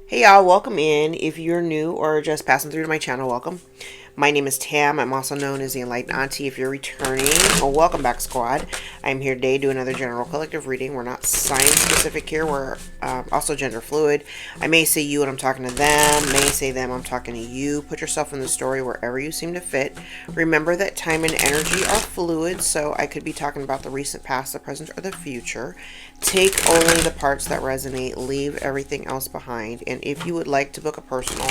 Hey y'all, welcome in. If you're new or just passing through to my channel, welcome. My name is Tam. I'm also known as the Enlightened Auntie. If you're returning, well, welcome back, squad. I'm here today to do another general collective reading. We're not sign specific here. We're also gender fluid. I may say you when I'm talking to them, may say them, I'm talking to you. Put yourself in the story wherever you seem to fit. Remember that time and energy are fluid, so I could be talking about the recent past, the present, or the future. Take only the parts that resonate, leave everything else behind. And if you would like to book a personal,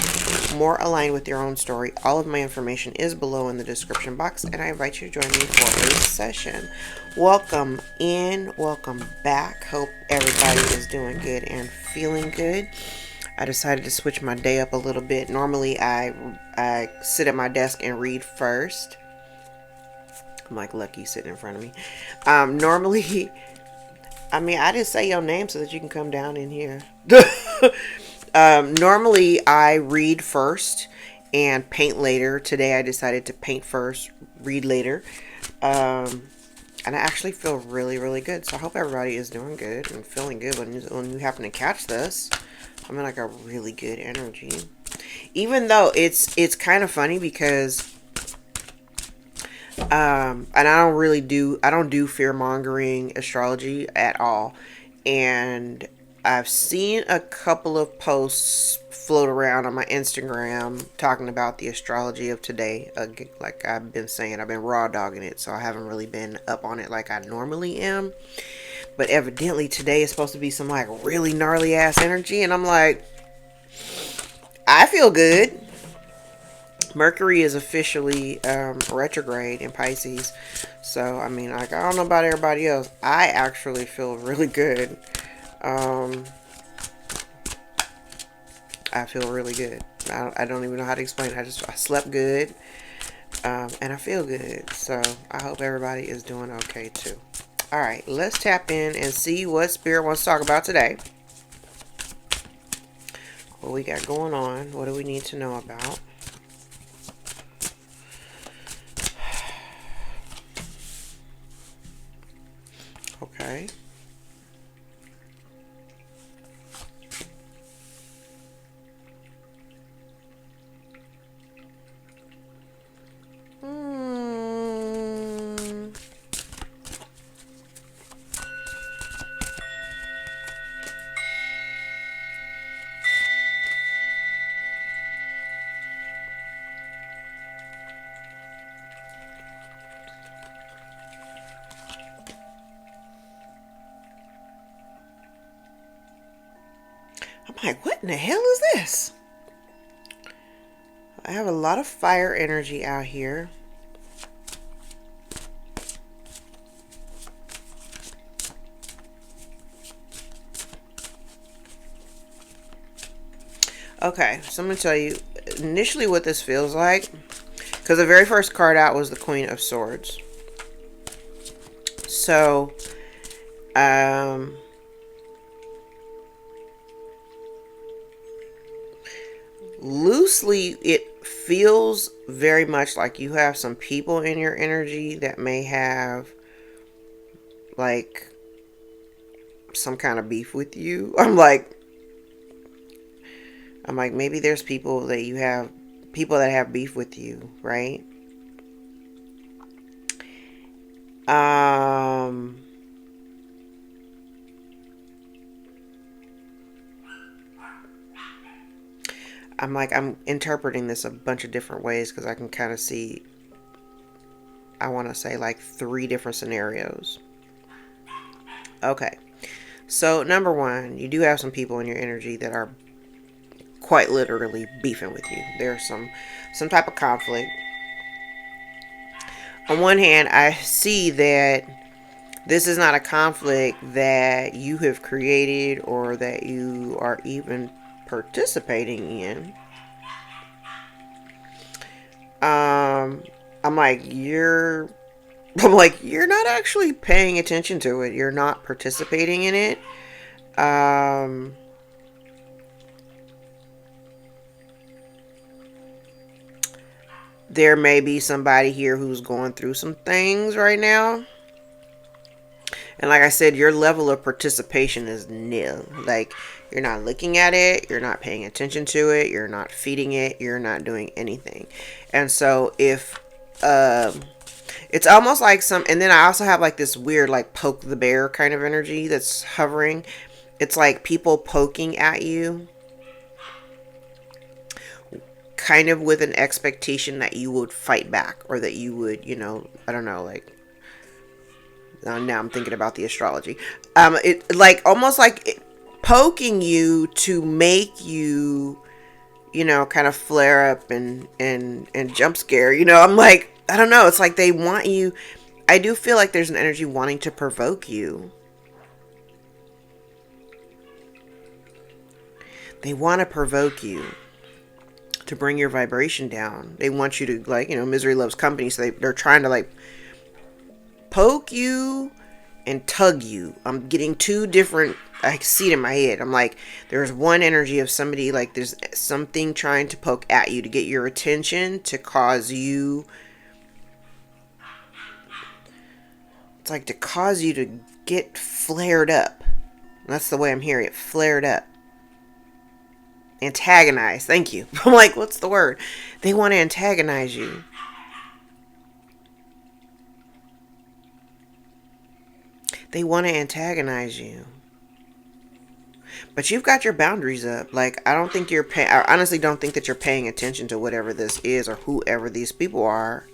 more aligned with your own story, all of my information is below in the description box, and I invite you to join me for a session. Welcome in, welcome back. Hope everybody is doing good and feeling good. I decided to switch my day up a little bit. Normally I sit at my desk and read first. I'm like Lucky sitting in front of me. Normally I didn't say your name so that you can come down in here. Normally, I read first and paint later. Today, I decided to paint first, read later. And I actually feel really, really good. So I hope everybody is doing good and feeling good when you happen to catch this. I'm in like a really good energy. Even though it's kind of funny because and I don't do fear mongering astrology at all. And I've seen a couple of posts float around on my Instagram talking about the astrology of today. Like I've been saying, I've been raw dogging it, so I haven't really been up on it like I normally am. But evidently today is supposed to be some like really gnarly ass energy, and I'm like, I feel good. Mercury is officially retrograde in Pisces. So, I mean, like, I don't know about everybody else. I actually feel really good. I feel really good. I don't even know how to explain it. I slept good. And I feel good. So, I hope everybody is doing okay, too. Alright, let's tap in and see what Spirit wants to talk about today. What we got going on. What do we need to know about? Okay. I'm like, what in the hell is this? I have a lot of fire energy out here. Okay, so I'm going to tell you initially what this feels like. Because the very first card out was the Queen of Swords. So, loosely, it feels very much like you have some people in your energy that may have, like, some kind of beef with you. I'm like, maybe there's people that have beef with you, right? I'm interpreting this a bunch of different ways because I can kind of see, I want to say like 3 different scenarios. Okay. So number 1, you do have some people in your energy that are quite literally beefing with you. There's some type of conflict. On one hand, I see that this is not a conflict that you have created or that you are even participating in. I'm like, you're not actually paying attention to it. You're not participating in it. There may be somebody here who's going through some things right now. And like I said, your level of participation is nil. Like, You're not looking at it. You're not paying attention to it. You're not feeding it. You're not doing anything. And so if it's almost like and then I also have like this weird like poke the bear kind of energy that's hovering. It's like people poking at you kind of with an expectation that you would fight back, or that you would, I don't know, like, now I'm thinking about the astrology. It like almost like poking you to make you, kind of flare up and jump scare. I'm like, I don't know. It's like they want you. I do feel like there's an energy wanting to provoke you. They want to provoke you to bring your vibration down. They want you to, like, misery loves company. So they're trying to like poke you and tug you. I'm getting two different, I see it in my head. I'm like, there's one energy of somebody, like there's something trying to poke at you to get your attention, to cause you, it's like to cause you to get flared up. That's the way I'm hearing it, flared up. Antagonize, thank you. I'm like, what's the word? They want to antagonize you. They want to antagonize you. But you've got your boundaries up. Like, I honestly don't think that you're paying attention to whatever this is or whoever these people are.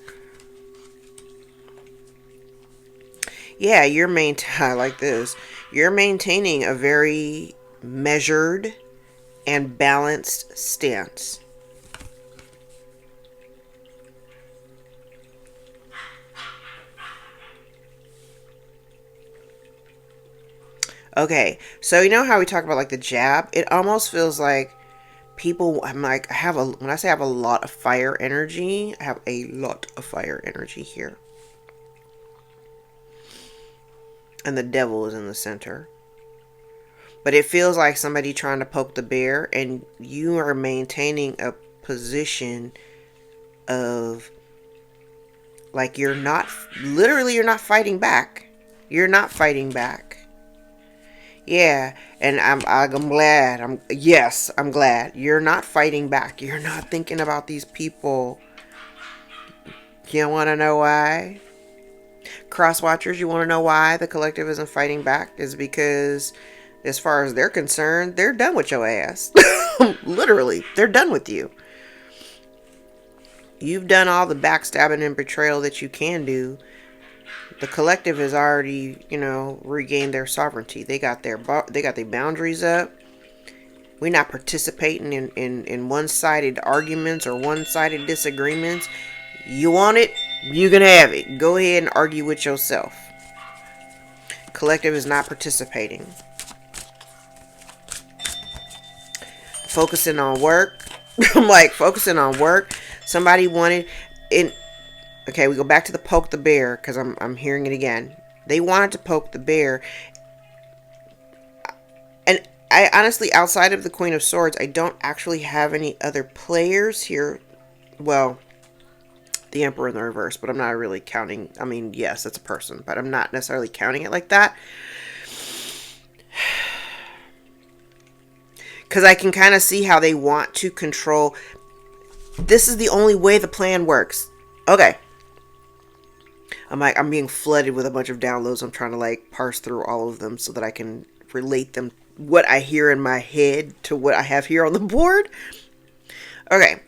Yeah, I like this. You're maintaining a very measured and balanced stance. Okay, so you know how we talk about like the jab? It almost feels like people, I'm like, when I say I have a lot of fire energy, I have a lot of fire energy here. And the devil is in the center. But it feels like somebody trying to poke the bear, and you are maintaining a position of like you're not fighting back. You're not fighting back. Yeah, and I'm glad. I'm glad. You're not fighting back. You're not thinking about these people. You want to know why? Cross watchers, you want to know why the collective isn't fighting back? Is because, as far as they're concerned, they're done with your ass. Literally, they're done with you. You've done all the backstabbing and betrayal that you can do. The collective has already, regained their sovereignty. They got their boundaries up. We're not participating in one-sided arguments or one-sided disagreements. You want it, you can have it. Go ahead and argue with yourself. Collective is not participating. Focusing on work. I'm like, focusing on work. Somebody wanted in. Okay, we go back to the poke the bear, because I'm hearing it again. They wanted to poke the bear. And I honestly, outside of the Queen of Swords, I don't actually have any other players here. Well, the Emperor in the reverse, but I'm not really counting. I mean, yes, it's a person, but I'm not necessarily counting it like that. Because I can kind of see how they want to control. This is the only way the plan works. Okay. I'm being flooded with a bunch of downloads. I'm trying to like parse through all of them so that I can relate them, what I hear in my head, to what I have here on the board. Okay.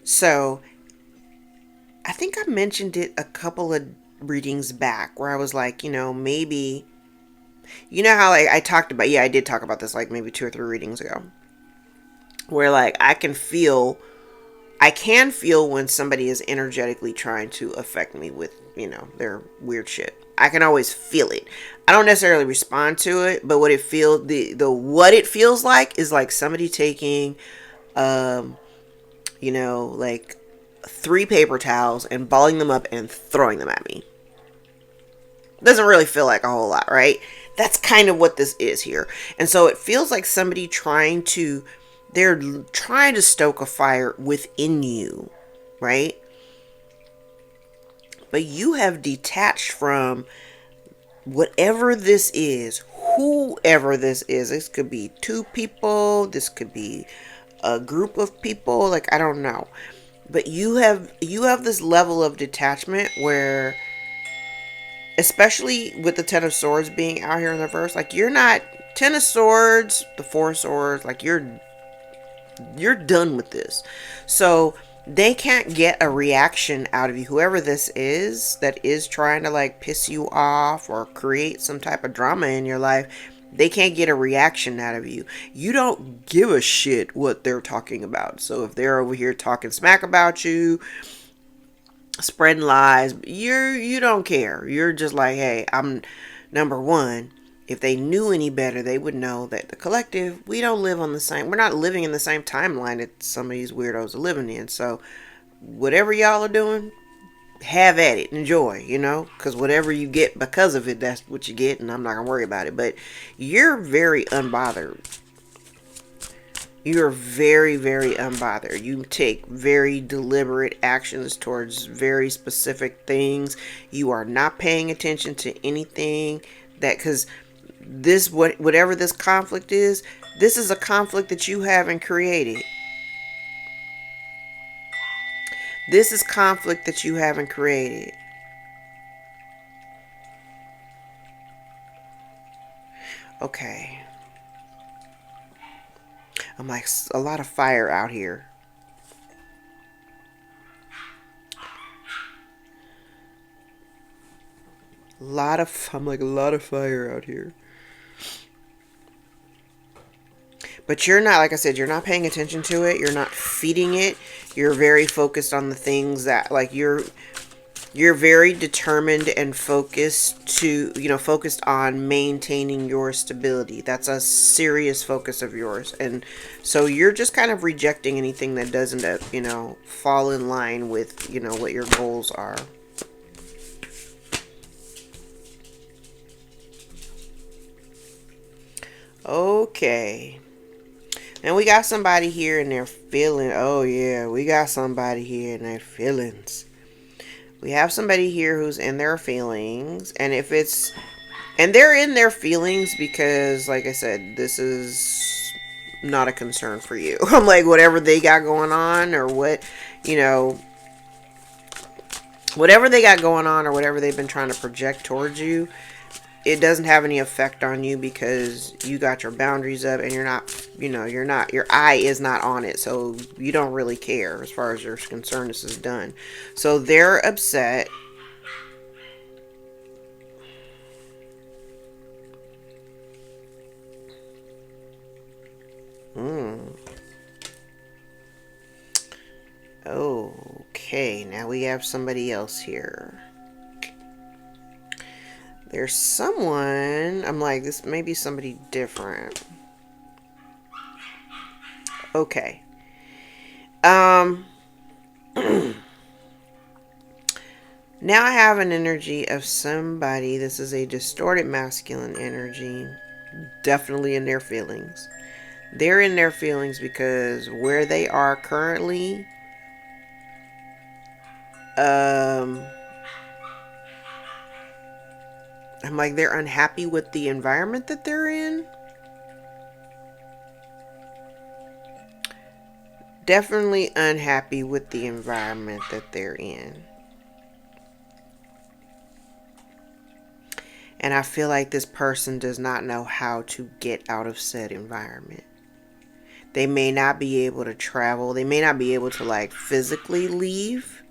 So I think I mentioned it a couple of readings back where I was like, maybe, how like I talked about, I did talk about this like maybe 2 or 3 readings ago, where like I can feel when somebody is energetically trying to affect me with, their weird shit. I can always feel it. I don't necessarily respond to it, but what it feels like is like somebody taking, like 3 paper towels and balling them up and throwing them at me. Doesn't really feel like a whole lot, right? That's kind of what this is here. And so it feels like somebody they're trying to stoke a fire within you, right? But you have detached from whatever this is, whoever this is, this could be two people, this could be a group of people, like I don't know. But you have this level of detachment where, especially with the Ten of Swords being out here in the verse, like you're not Ten of Swords, the Four of Swords, like you're done with this. So they can't get a reaction out of you. Whoever this is that is trying to like piss you off or create some type of drama in your life, they can't get a reaction out of you. You don't give a shit what they're talking about. So if they're over here talking smack about you, spreading lies, you don't care. You're just like, hey, I'm number one. If they knew any better, they would know that the collective, we don't live on the same, we're not living in the same timeline that some of these weirdos are living in. So whatever y'all are doing, have at it, enjoy, because whatever you get because of it, that's what you get, and I'm not gonna worry about it. But you're very unbothered. You're very, very unbothered. You take very deliberate actions towards very specific things. You are not paying attention to anything that, because whatever this conflict is, this is a conflict that you haven't created. This is conflict that you haven't created. Okay. I'm like, a lot of fire out here. I'm like a lot of fire out here. But you're not, like I said, you're not paying attention to it. You're not feeding it. You're very focused on the things that, like, you're very determined and focused focused on maintaining your stability. That's a serious focus of yours. And so you're just kind of rejecting anything that doesn't, fall in line with, what your goals are. Okay. And we got somebody here in their feeling. Oh yeah, we got somebody here in their feelings. We have somebody here who's in their feelings. And they're in their feelings because, like I said, this is not a concern for you. I'm like, whatever they got going on, or whatever they got going on, or whatever they've been trying to project towards you, it doesn't have any effect on you because you got your boundaries up and your eye is not on it. So you don't really care as far as you're concerned. This is done. So they're upset. Okay, now we have somebody else here. There's someone, I'm like, this may be somebody different. Okay. Now I have an energy of somebody. This is a distorted masculine energy. Definitely in their feelings. They're in their feelings because where they are currently, I'm like, they're unhappy with the environment that they're in. Definitely unhappy with the environment that they're in. And I feel like this person does not know how to get out of said environment. They may not be able to travel. They may not be able to like physically leave.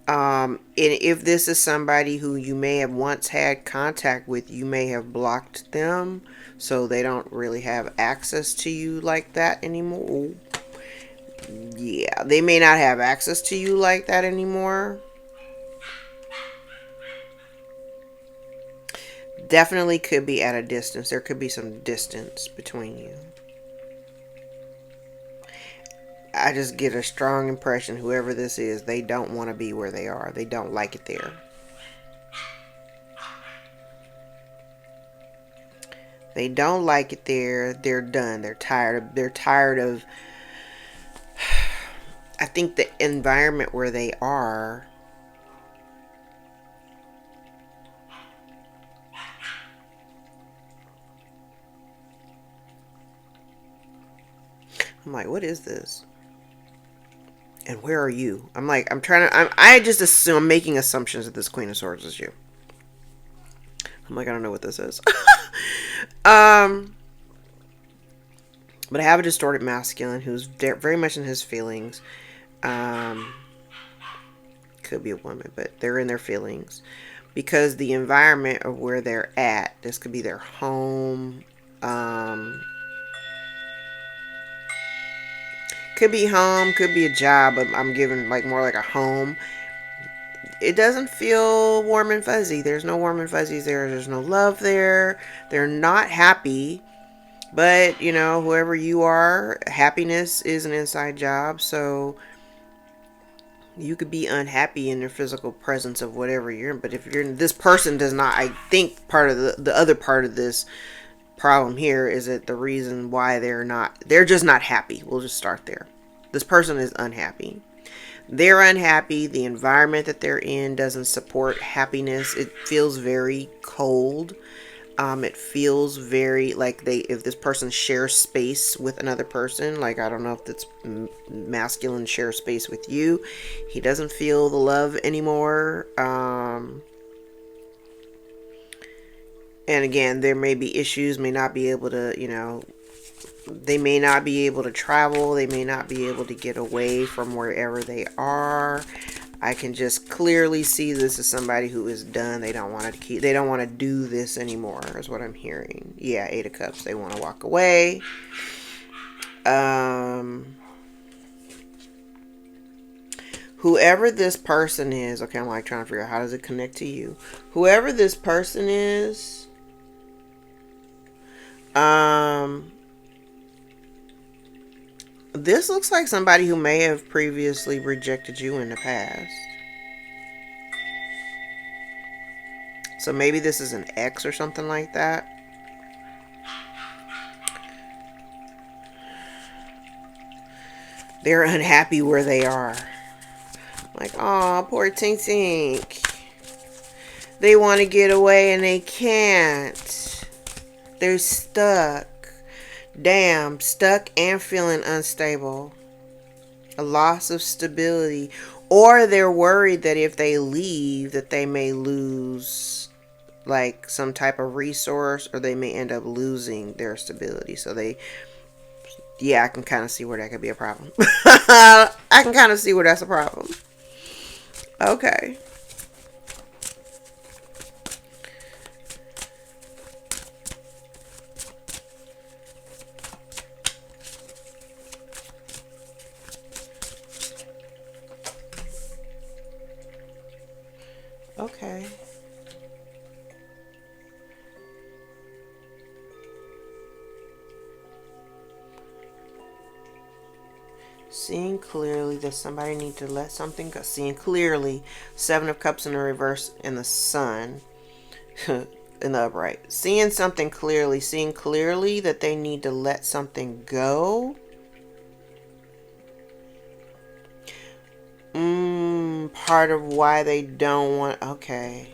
And if this is somebody who you may have once had contact with, you may have blocked them. So they don't really have access to you like that anymore. Yeah, they may not have access to you like that anymore. Definitely could be at a distance. There could be some distance between you. I just get a strong impression, whoever this is, they don't want to be where they are. They don't like it there. They don't like it there. They're done. They're tired of I think the environment where they are I'm like, what is this? And where are you? I'm like, I just assume, I'm making assumptions that this Queen of Swords is you. I'm like, I don't know what this is. But I have a distorted masculine who's very much in his feelings. Could be a woman, but they're in their feelings. Because the environment of where they're at, this could be their home. Could be home, could be a job, but I'm giving like more like a home. It doesn't feel warm and fuzzy. There's no warm and fuzzies there. There's no love there. They're not happy. But, you know, whoever you are, happiness is an inside job. So you could be unhappy in their physical presence of whatever you're in. But if you're, this person does not, I think part of the other part of this problem here is that the reason why they're just not happy. We'll just start there. This person is unhappy. They're unhappy. The environment that they're in doesn't support happiness. It feels very cold. It feels very like if this person shares space with another person, like I don't know if that's masculine shares space with you. He doesn't feel the love anymore. And again, there may be issues, may not be able to, you know, they may not be able to travel. They may not be able to get away from wherever they are. I can just clearly see this as somebody who is done. They don't want to they don't want to do this anymore, is what I'm hearing. Yeah, 8 of Cups. They want to walk away. Whoever this person is, okay, I'm like trying to figure out how does it connect to you. Whoever this person is, this looks like somebody who may have previously rejected you in the past. So maybe this is an ex or something like that. They're unhappy where they are. Like, oh, poor Tink Tink. They want to get away and they can't. They're stuck. Damn, stuck and feeling unstable. A loss of stability. Or they're worried that if they leave, that they may lose like some type of resource, or they may end up losing their stability. So yeah, I can kind of see where that could be a problem. I can kind of see where that's a problem. Okay. Okay. Seeing clearly that somebody needs to let something go. Seeing clearly. 7 of Cups in the reverse and the Sun in the upright. Seeing something clearly. Seeing clearly that they need to let something go. Part of why they don't want... Okay.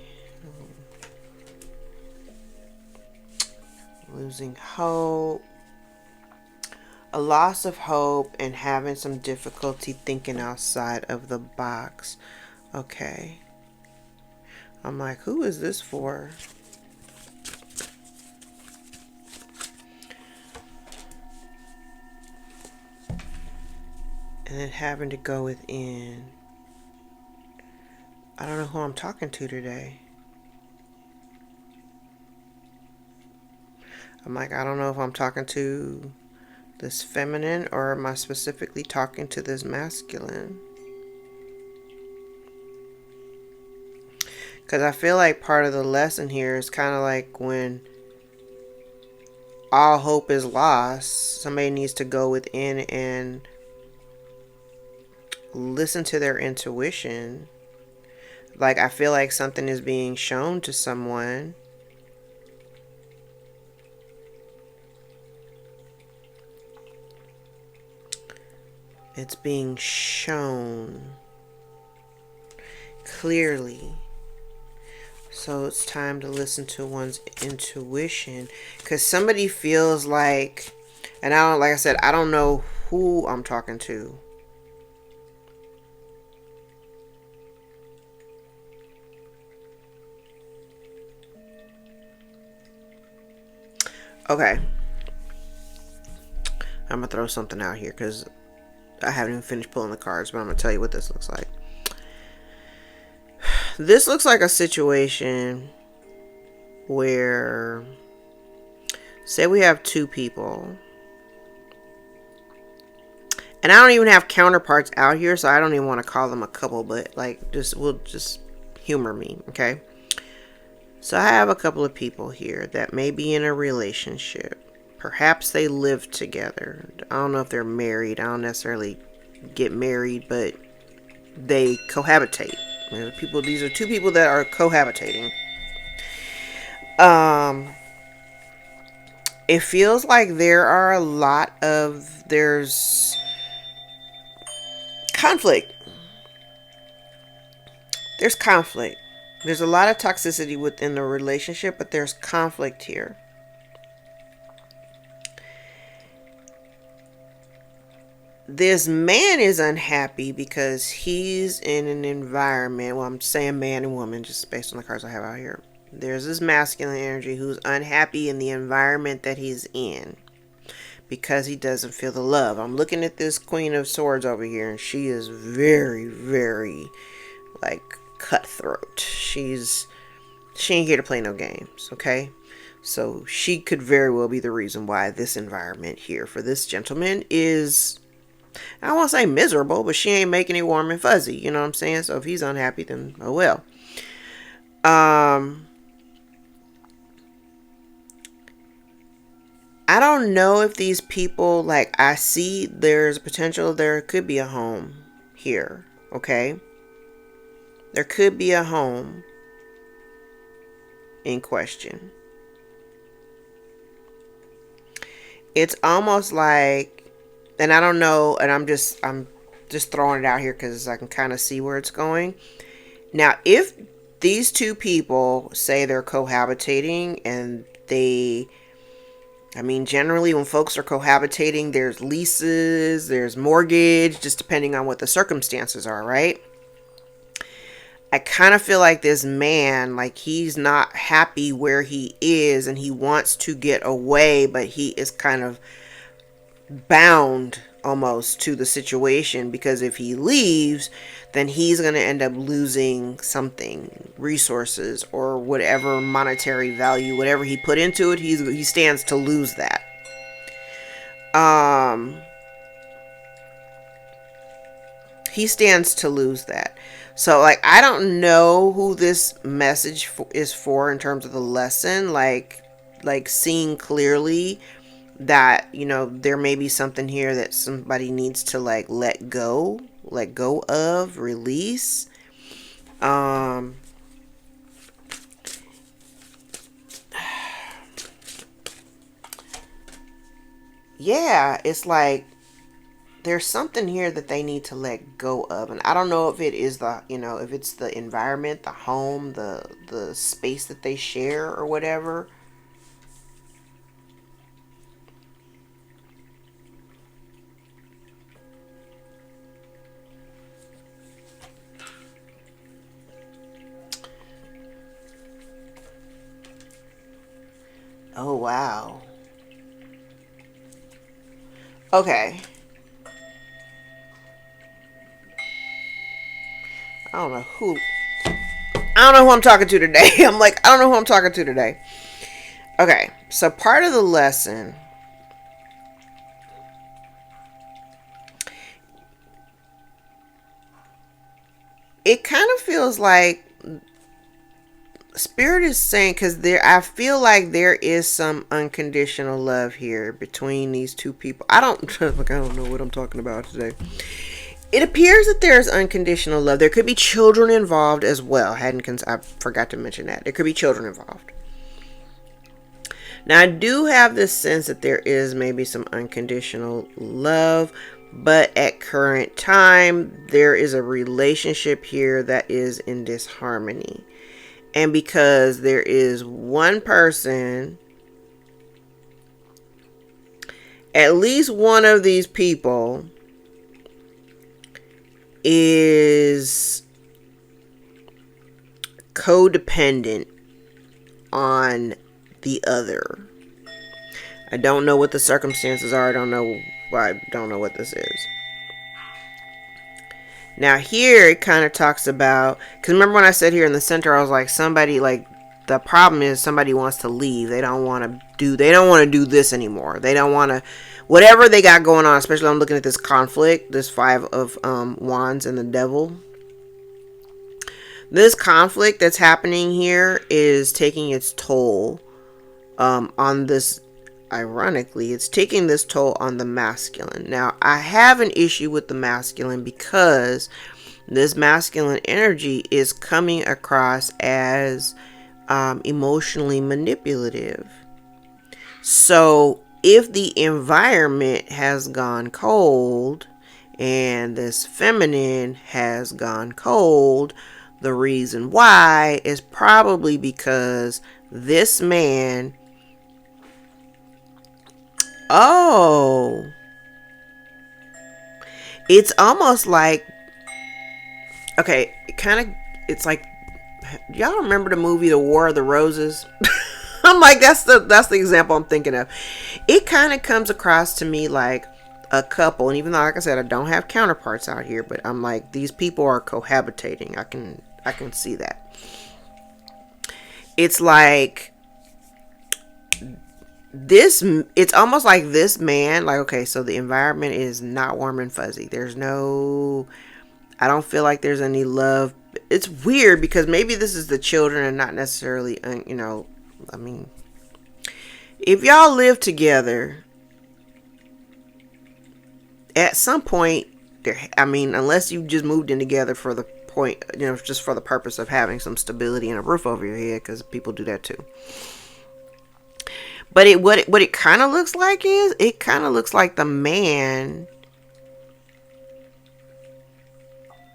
Losing hope. A loss of hope and having some difficulty thinking outside of the box. Okay. I'm like, who is this for? And then having to go within. I don't know who I'm talking to today. I'm like, I don't know if I'm talking to this feminine or am I specifically talking to this masculine? Because I feel like part of the lesson here is kind of like when all hope is lost, somebody needs to go within and listen to their intuition. Like, I feel like something is being shown to someone. It's being shown clearly. So it's time to listen to one's intuition. Because somebody feels like, and I don't, like I said, I don't know who I'm talking to. Okay. I'm going to throw something out here because I haven't even finished pulling the cards, but I'm going to tell you what this looks like. This looks like a situation where, say we have two people, and I don't even have counterparts out here, so I don't even want to call them a couple, but like, we'll just humor me, okay? So I have a couple of people here that may be in a relationship. Perhaps they live together. I don't know if they're married. I don't necessarily get married, but they cohabitate. These are two people that are cohabitating. It feels like there's conflict. There's conflict. There's a lot of toxicity within the relationship, but there's conflict here. This man is unhappy because he's in an environment, well, I'm saying man and woman just based on the cards I have out here. There's this masculine energy who's unhappy in the environment that he's in because he doesn't feel the love. I'm looking at this Queen of Swords over here, and she is very, very, like, cutthroat. She ain't here to play no games, okay? So she could very well be the reason why this environment here for this gentleman is, I don't want to say miserable, but she ain't making it warm and fuzzy. You know what I'm saying? So if he's unhappy, then oh well. I don't know if these people, like, I see there's potential, there could be a home here, okay? There could be a home in question. It's almost like, and I don't know, and I'm just throwing it out here because I can kind of see where it's going. Now, if these two people say they're cohabitating and generally when folks are cohabitating, there's leases, there's mortgage, just depending on what the circumstances are, right? I kind of feel like this man, like, he's not happy where he is and he wants to get away, but he is kind of bound almost to the situation, because if he leaves, then he's going to end up losing something, resources or whatever monetary value, whatever he put into it, he stands to lose that. He stands to lose that. So, like, I don't know who this message is for in terms of the lesson, like seeing clearly that, you know, there may be something here that somebody needs to, like, let go of, release. Yeah, it's like there's something here that they need to let go of, and I don't know if it is if it's the environment, the home, the space that they share or whatever. Oh, wow. Okay. I don't know who I'm talking to today. I'm like, I don't know who I'm talking to today. Okay, so part of the lesson, it kind of feels like Spirit is saying, because I feel like there is some unconditional love here between these two people. I don't know what I'm talking about today. It appears that there's unconditional love. There could be children involved as well. I forgot to mention that. There could be children involved. Now, I do have this sense that there is maybe some unconditional love, but at current time, there is a relationship here that is in disharmony. And because there is one person, at least one of these people is codependent on the other. I don't know what the circumstances are. I don't know what this is. Now here it kind of talks about, because remember when I said here in the center, I was like, somebody, like, the problem is somebody wants to leave. They don't want to do this anymore. They don't want to, whatever they got going on, especially I'm looking at this conflict, this 5 of Wands and the Devil. This conflict that's happening here is taking its toll on this. Ironically, it's taking this toll on the masculine. Now, I have an issue with the masculine because this masculine energy is coming across as emotionally manipulative. So, if the environment has gone cold and this feminine has gone cold, the reason why is probably because this man... Oh, it's almost like, okay, it's like, y'all remember the movie The War of the Roses? I'm like, that's the example I'm thinking of. It kind of comes across to me like a couple, and even though, like I said, I don't have counterparts out here, but I'm like, these people are cohabitating. I can see that. It's like it's almost like this man, like, okay, so the environment is not warm and fuzzy. I don't feel like there's any love. It's weird because maybe this is the children and not necessarily, I mean, if y'all live together, at some point, unless you just moved in together for the point, just for the purpose of having some stability and a roof over your head, because people do that too. But what it kind of looks like is, it kind of looks like the man,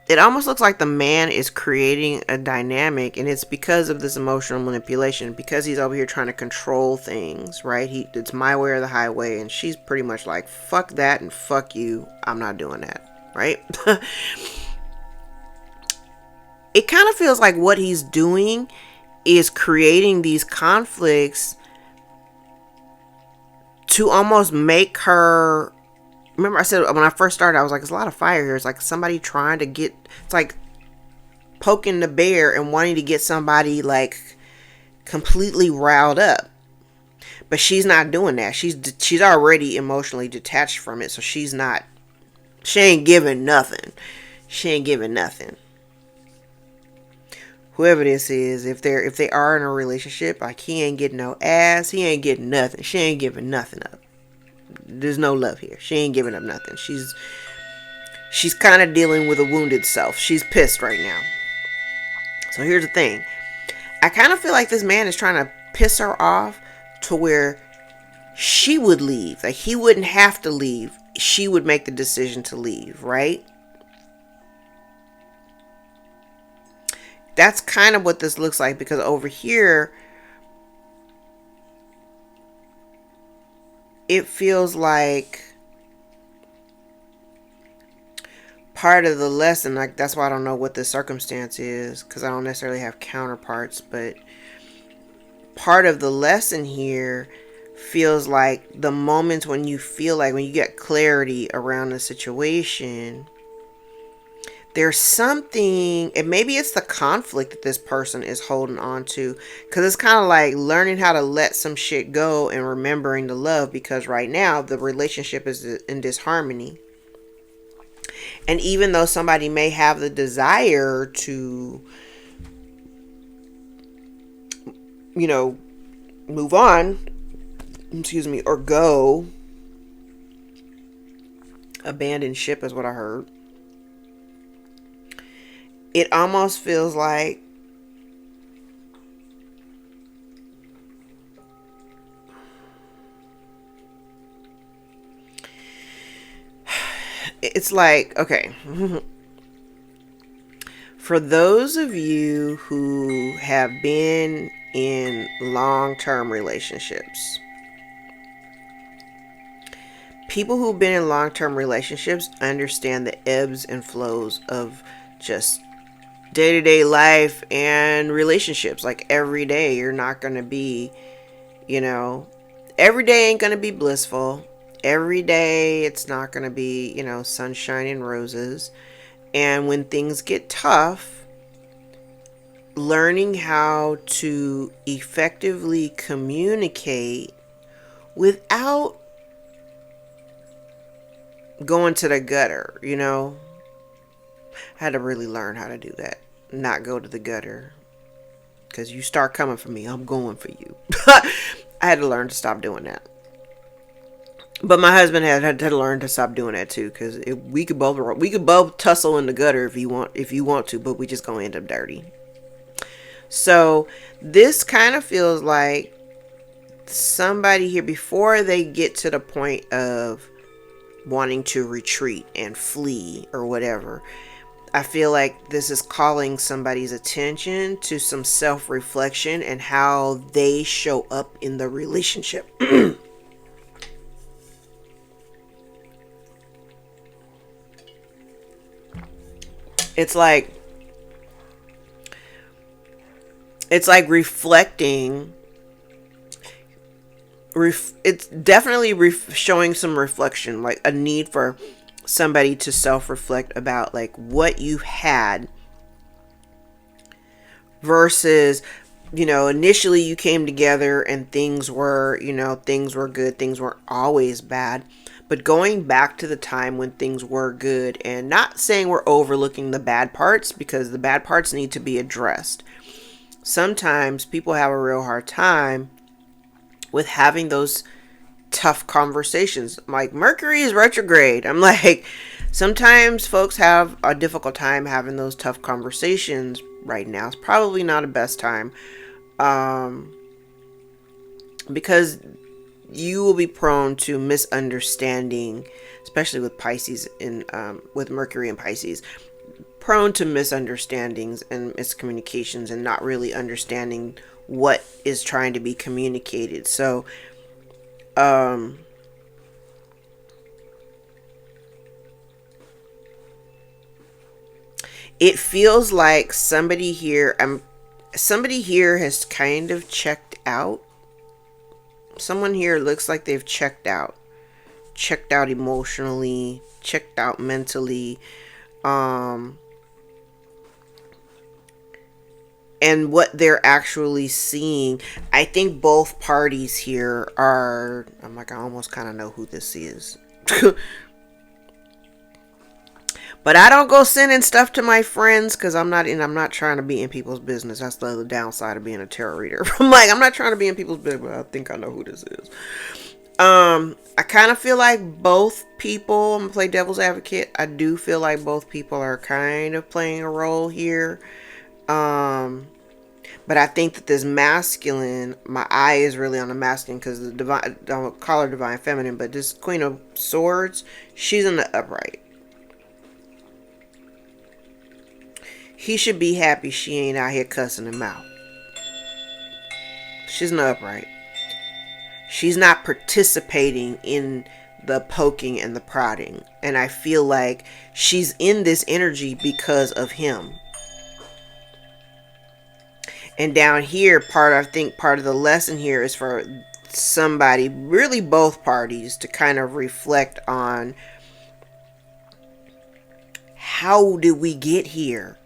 it almost looks like the man is creating a dynamic, and it's because of this emotional manipulation, because he's over here trying to control things, right? It's my way or the highway, and she's pretty much like, fuck that and fuck you, I'm not doing that, right? It kind of feels like what he's doing is creating these conflicts to almost make her... Remember I said when I first started, I was like, there's a lot of fire here. It's like somebody trying to get... It's like poking the bear and wanting to get somebody like completely riled up. But she's not doing that. She's already emotionally detached from it. So she ain't giving nothing. She ain't giving nothing. Whoever this is, if they are in a relationship, like, he ain't getting no ass, he ain't getting nothing. She ain't giving nothing up. There's no love here. She ain't giving up nothing. She's kind of dealing with a wounded self. She's pissed right now. So here's the thing. I kind of feel like this man is trying to piss her off to where she would leave. Like, he wouldn't have to leave. She would make the decision to leave, right? That's kind of what this looks like, because over here, it feels like part of the lesson, like, that's why I don't know what the circumstance is, because I don't necessarily have counterparts, but part of the lesson here feels like the moments when you feel like, when you get clarity around the situation, there's something, and maybe it's the conflict that this person is holding on to, because it's kind of like learning how to let some shit go and remembering the love, because right now the relationship is in disharmony. And even though somebody may have the desire to, move on, or go, abandon ship is what I heard. It almost feels like it's like, okay, for those of you who have been in long-term relationships, people who've been in long-term relationships understand the ebbs and flows of just day-to-day life and relationships. Like every day you're not going to be, every day ain't going to be blissful. Every day it's not going to be, sunshine and roses. And when things get tough, learning how to effectively communicate without going to the gutter, I had to really learn how to do that. Not go to the gutter. Because you start coming for me, I'm going for you. I had to learn to stop doing that. But my husband had to learn to stop doing that too. Because we could both tussle in the gutter if you want to, but we just gonna end up dirty. So this kind of feels like somebody here, before they get to the point of wanting to retreat and flee or whatever, I feel like this is calling somebody's attention to some self-reflection and how they show up in the relationship. It's like reflecting. It's definitely showing some reflection, like a need for somebody to self-reflect about like what you've had versus, initially you came together and things were good, things weren't always bad, but going back to the time when things were good, and not saying we're overlooking the bad parts, because the bad parts need to be addressed. Sometimes people have a real hard time with having those tough conversations. Like, Mercury is retrograde. I'm like, sometimes folks have a difficult time having those tough conversations right now. It's probably not the best time, because you will be prone to misunderstanding, especially with Pisces and with Mercury and Pisces, prone to misunderstandings and miscommunications and not really understanding what is trying to be communicated. So it feels like somebody here has kind of checked out. Someone here looks like they've checked out emotionally, checked out mentally, and what they're actually seeing. I think both parties here are, I'm like, I almost kind of know who this is. But I don't go sending stuff to my friends, because I'm not trying to be in people's business. That's the other downside of being a tarot reader. I'm not trying to be in people's business, but I think I know who this is. I kind of feel like both people, I'm gonna play devil's advocate, I do feel like both people are kind of playing a role here. But I think that this masculine, my eye is really on the masculine, because the divine, I don't call her divine feminine, but this Queen of Swords, she's in the upright. He should be happy she ain't out here cussing him out. She's in the upright. She's not participating in the poking and the prodding. And I feel like she's in this energy because of him. And down here, I think part of the lesson here is for somebody, really both parties, to kind of reflect on, how did we get here?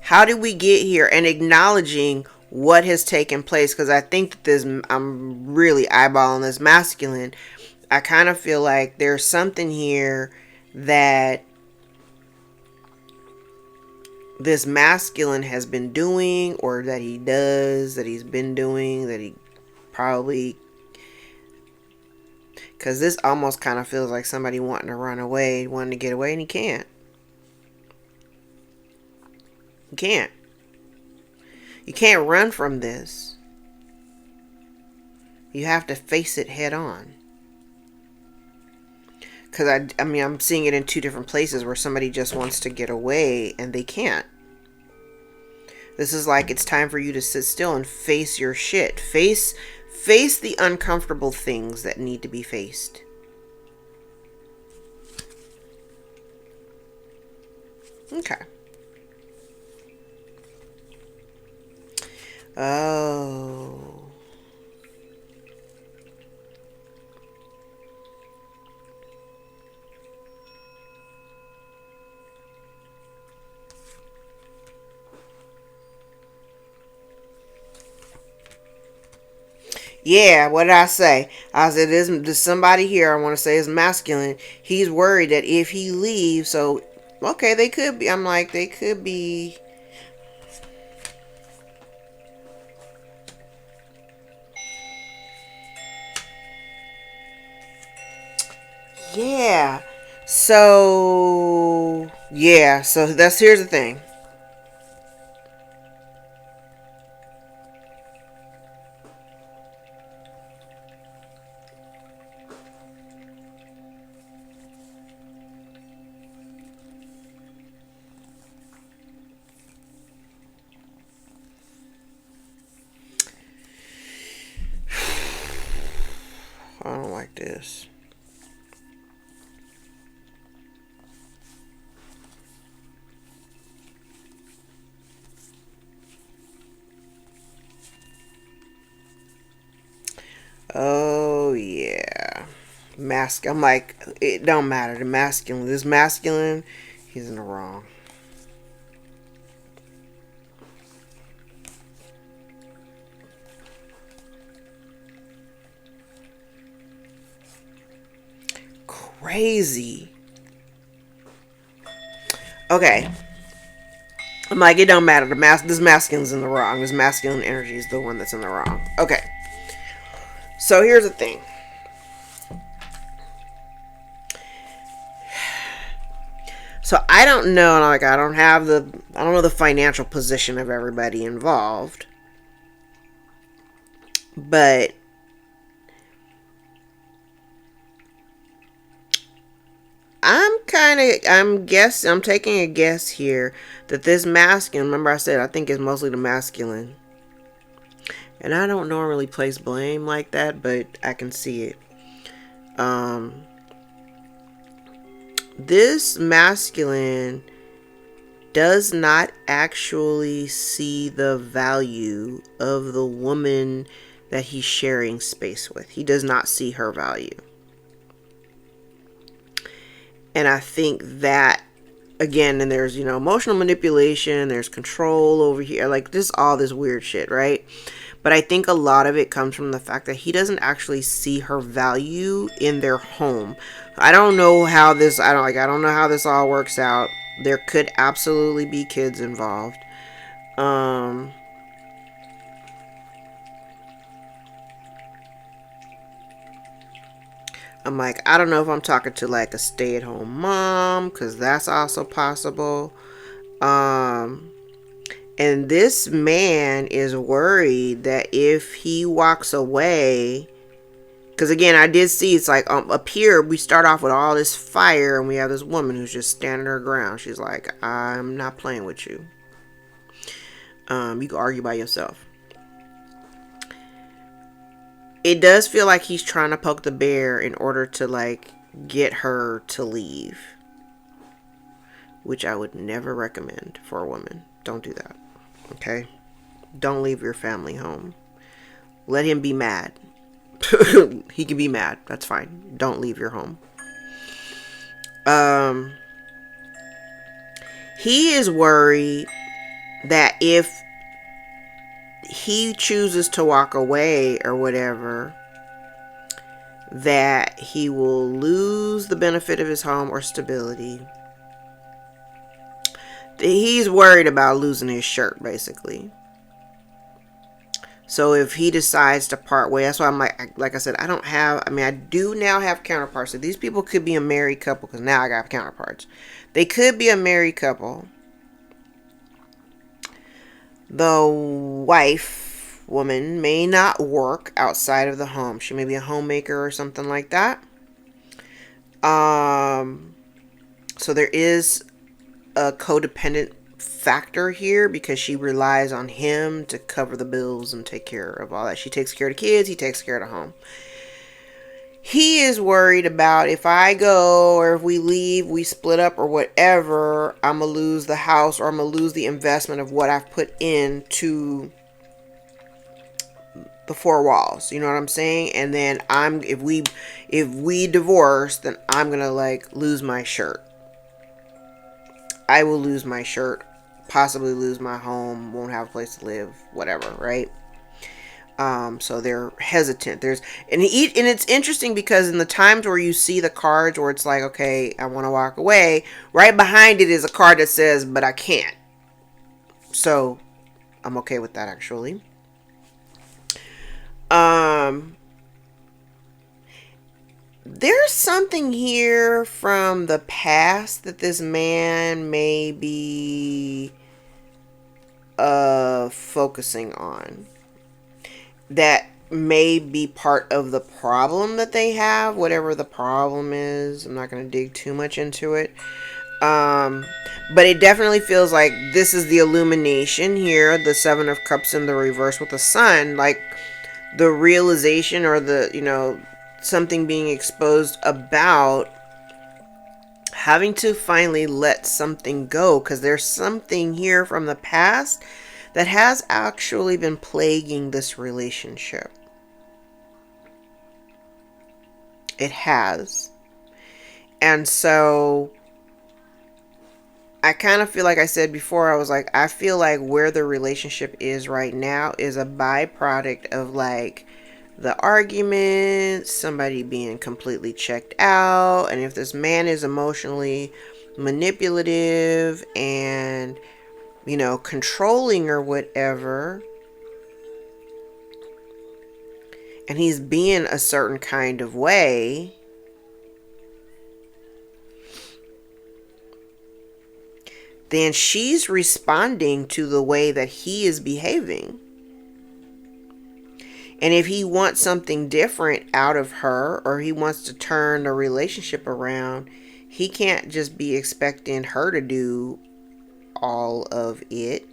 How did we get here? And acknowledging what has taken place. Because I think that I'm really eyeballing this masculine. I kind of feel like there's something here that this masculine has been doing, or that he does, that he's been doing, that he probably, because this almost kind of feels like somebody wanting to run away, wanting to get away, and he can't. You can't. You can't run from this. You have to face it head on. Because I'm seeing it in two different places where somebody just wants to get away and they can't. This is like, it's time for you to sit still and face your shit. Face Face the uncomfortable things that need to be faced. Okay. Oh. Yeah, what did I say? I said there's somebody here I want to say is masculine. He's worried that if he leaves, so okay, they could be. I'm like, they could be. Yeah. So yeah, so here's the thing. I don't like this. Oh yeah. I'm like, it don't matter. The masculine. This masculine, he's in the wrong. Crazy. Okay. I'm like, it don't matter. This masculine's in the wrong. This masculine energy is the one that's in the wrong. Okay. So here's the thing. So I don't know, like I don't know the financial position of everybody involved. But I'm taking a guess here that this masculine, remember I said I think it's mostly the masculine. And I don't normally place blame like that, but I can see it. This masculine does not actually see the value of the woman that he's sharing space with. He does not see her value. And I think that, again, and there's, emotional manipulation, there's control over here, like this, all this weird shit, right? But I think a lot of it comes from the fact that he doesn't actually see her value in their home. I don't know how this, I don't know how this all works out. There could absolutely be kids involved. I'm like, I don't know if I'm talking to like a stay-at-home mom, because that's also possible. And this man is worried that if he walks away, because again, I did see it's like up here, we start off with all this fire and we have this woman who's just standing her ground. She's like, I'm not playing with you. You can argue by yourself. It does feel like he's trying to poke the bear in order to like get her to leave, which I would never recommend for a woman. Don't do that. Okay? Don't leave your family home. Let him be mad. He can be mad. That's fine. Don't leave your home. He is worried that if he chooses to walk away or whatever, that he will lose the benefit of his home or stability. He's worried about losing his shirt, basically. So if he decides to part ways, that's why I'm like I said, I do now have counterparts. So these people could be a married couple, because now I got counterparts. They could be a married couple. The woman may not work outside of the home. She may be a homemaker or something like that. So there is a codependent factor here because she relies on him to cover the bills and take care of all that. She takes care of the kids, he takes care of the home. He is worried about if I go or if we leave, we split up or whatever, I'm going to lose the house or I'm going to lose the investment of what I've put into the four walls. You know what I'm saying? And then if we divorce, then I'm going to like lose my shirt. I will lose my shirt, possibly lose my home, won't have a place to live, whatever, right? So they're hesitant. And it's interesting because in the times where you see the cards where it's like, okay, I want to walk away, right behind it is a card that says, but I can't. So I'm okay with that, actually. There's something here from the past that this man may be focusing on that may be part of the problem that they have, whatever the problem is. I'm not going to dig too much into it. But it definitely feels like this is the illumination here, the Seven of Cups in the reverse with the Sun, like the realization or the, something being exposed about having to finally let something go, because there's something here from the past that has actually been plaguing this relationship. It has. And so I kind of feel like I said before, I was like, I feel like where the relationship is right now is a byproduct of like the arguments, somebody being completely checked out. And if this man is emotionally manipulative and controlling or whatever, and he's being a certain kind of way, then she's responding to the way that he is behaving. And if he wants something different out of her, or he wants to turn the relationship around, he can't just be expecting her to do all of it.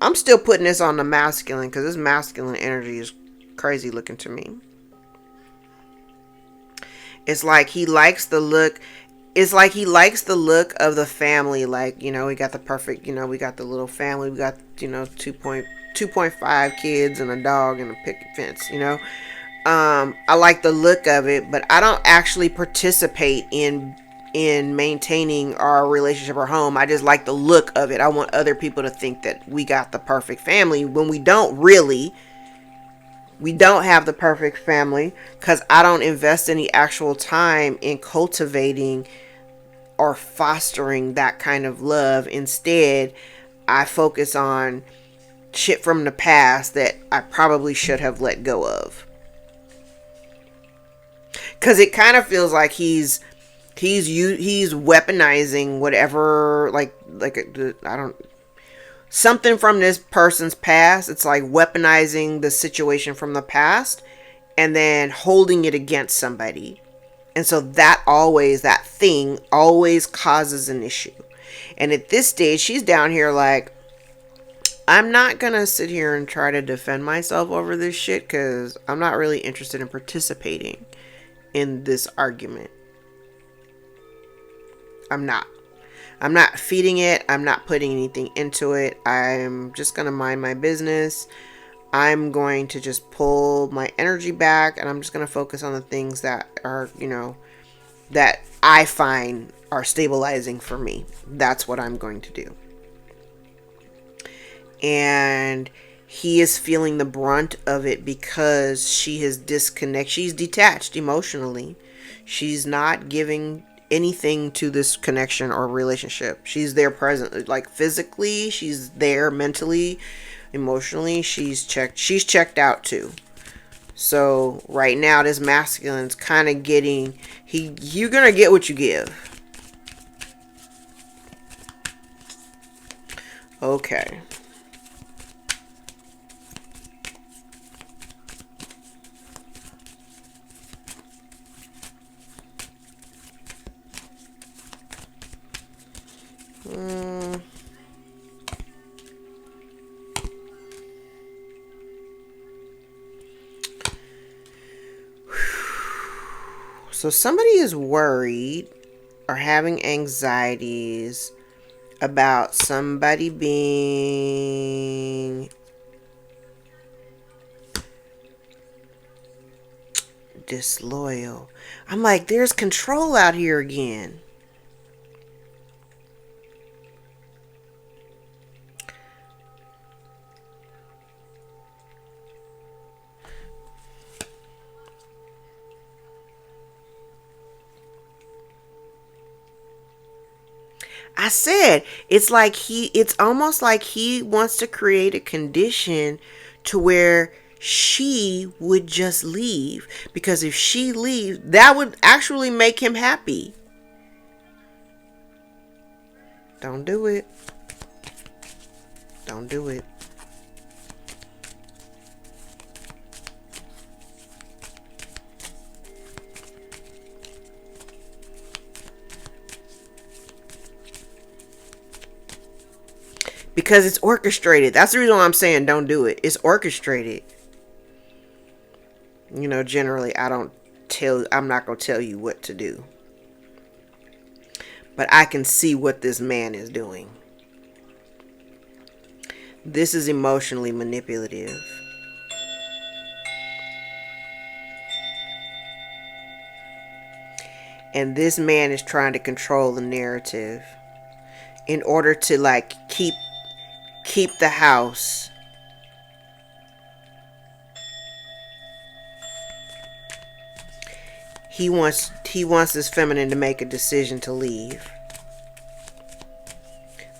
I'm still putting this on the masculine because this masculine energy is crazy looking to me. It's like he likes the look. It's like he likes the look of the family. Like, we got the perfect, we got the little family. We got, 2.5 kids and a dog and a picket fence, I like the look of it, but I don't actually participate in maintaining our relationship or home. I just like the look of it. I want other people to think that we got the perfect family when we don't really. We don't have the perfect family because I don't invest any actual time in cultivating or fostering that kind of love. Instead, I focus on shit from the past that I probably should have let go of. Because it kind of feels like he's weaponizing whatever, something from this person's past. It's like weaponizing the situation from the past and then holding it against somebody. And so that thing always causes an issue. And at this stage, she's down here like, I'm not going to sit here and try to defend myself over this shit because I'm not really interested in participating in this argument. I'm not feeding it. I'm not putting anything into it. I'm just going to mind my business. I'm going to just pull my energy back and I'm just going to focus on the things that are, that I find are stabilizing for me. That's what I'm going to do. And he is feeling the brunt of it because she has disconnected. She's detached emotionally. She's not giving anything to this connection or relationship. She's there present, like physically, she's there mentally, emotionally, she's checked out too. So right now this masculine's kind of getting, you're gonna get what you give. Okay. So somebody is worried or having anxieties about somebody being disloyal. I'm like, there's control out here again. I said, it's almost like he wants to create a condition to where she would just leave. Because if she leaves, that would actually make him happy. Don't do it. Don't do it. Because it's orchestrated. That's the reason why I'm saying don't do it. It's orchestrated. You know, generally I'm not going to tell you what to do. But I can see what this man is doing. This is emotionally manipulative. And this man is trying to control the narrative in order to like keep the house. He wants this feminine to make a decision to leave.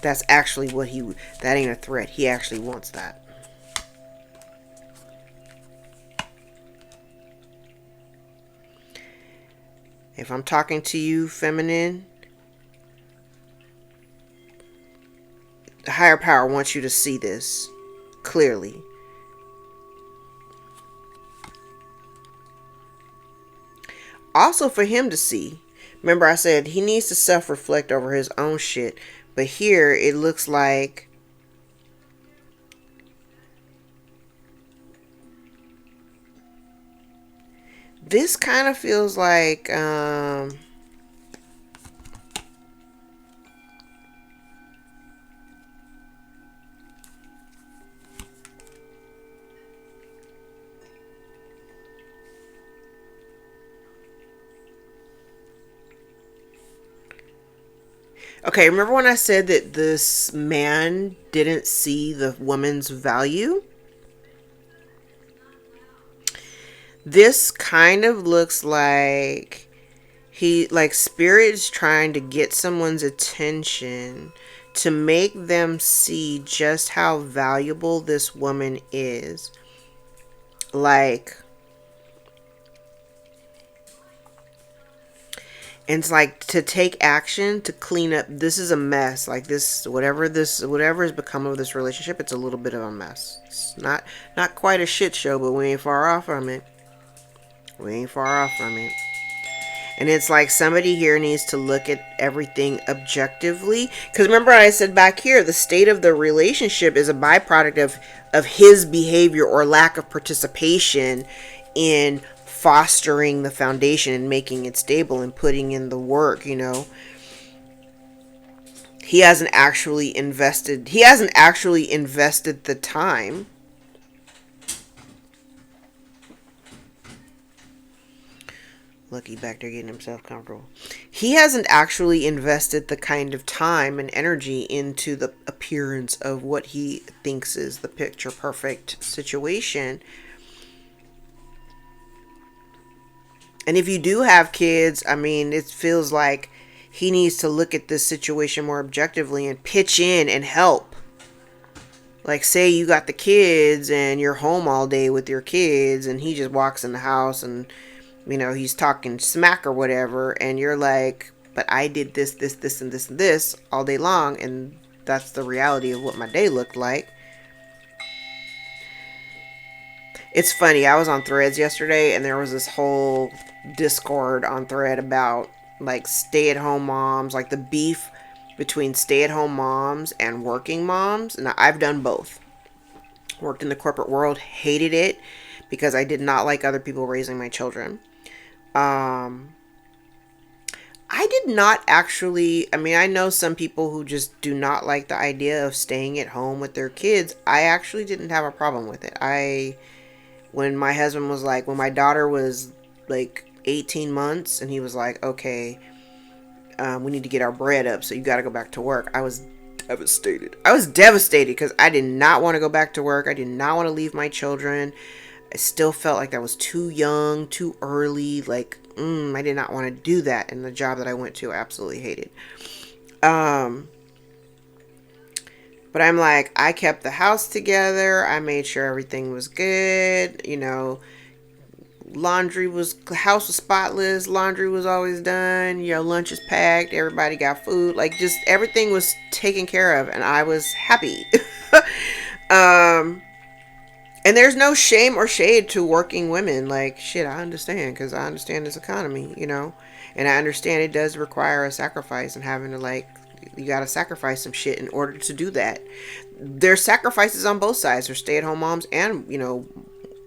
That's actually that ain't a threat. He actually wants that. If I'm talking to you, feminine, the higher power wants you to see this clearly. Also for him to see. Remember I said he needs to self-reflect over his own shit. But here it looks like this kind of feels like okay, remember when I said that this man didn't see the woman's value? This kind of looks like spirit's trying to get someone's attention to make them see just how valuable this woman is. Like, and it's like to take action to clean up. This is a mess. Like whatever has become of this relationship, it's a little bit of a mess. It's not quite a shit show, but we ain't far off from it. And it's like somebody here needs to look at everything objectively. Because remember I said back here, the state of the relationship is a byproduct of his behavior or lack of participation in fostering the foundation and making it stable and putting in the work, you know. He hasn't actually invested the time. Lucky back there getting himself comfortable. He hasn't actually invested the kind of time and energy into the appearance of what he thinks is the picture perfect situation. And if you do have kids, I mean, it feels like he needs to look at this situation more objectively and pitch in and help. Like, say you got the kids and you're home all day with your kids and he just walks in the house and, you know, he's talking smack or whatever. And you're like, but I did this, and this, and this all day long. And that's the reality of what my day looked like. It's funny. I was on Threads yesterday and there was this whole Discord on Thread about like stay-at-home moms, like the beef between stay-at-home moms and working moms. And I've done both. Worked in the corporate world, hated it because I did not like other people raising my children. I did not actually, I mean, I know some people who just do not like the idea of staying at home with their kids. I actually didn't have a problem with it. When my husband was like, when my daughter was like 18 months and he was like, okay, we need to get our bread up, so you got to go back to work. I was devastated. I was devastated because I did not want to go back to work. I did not want to leave my children. I still felt like that was too young, too early. Like, I did not want to do that. And the job that I went to, I absolutely hated. But I'm like, I kept the house together. I made sure everything was good. You know, house was spotless. Laundry was always done. You know, lunch is packed. Everybody got food. Like, just everything was taken care of. And I was happy. um, And there's no shame or shade to working women. Like, shit, I understand because I understand this economy, you know? And I understand it does require a sacrifice and having to, like, you got to sacrifice some shit in order to do that. There's sacrifices on both sides. There's stay at home moms and, you know,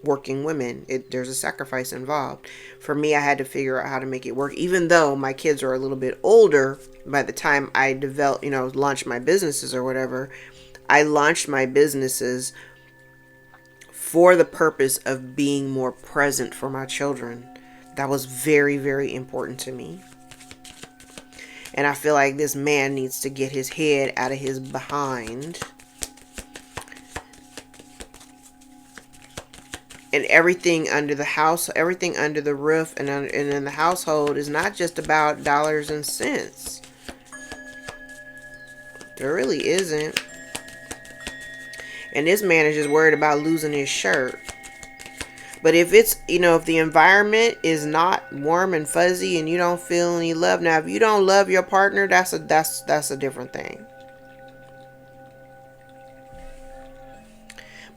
working women. There's a sacrifice involved. For me, I had to figure out how to make it work. Even though my kids are a little bit older by the time I developed, you know, launched my businesses or whatever, I launched my businesses for the purpose of being more present for my children. That was very, very important to me. And I feel like this man needs to get his head out of his behind. And everything under the house, everything under the roof and in the household is not just about dollars and cents. There really isn't. And this man is just worried about losing his shirt. But if it's, you know, if the environment is not warm and fuzzy and you don't feel any love, now if you don't love your partner, that's a different thing.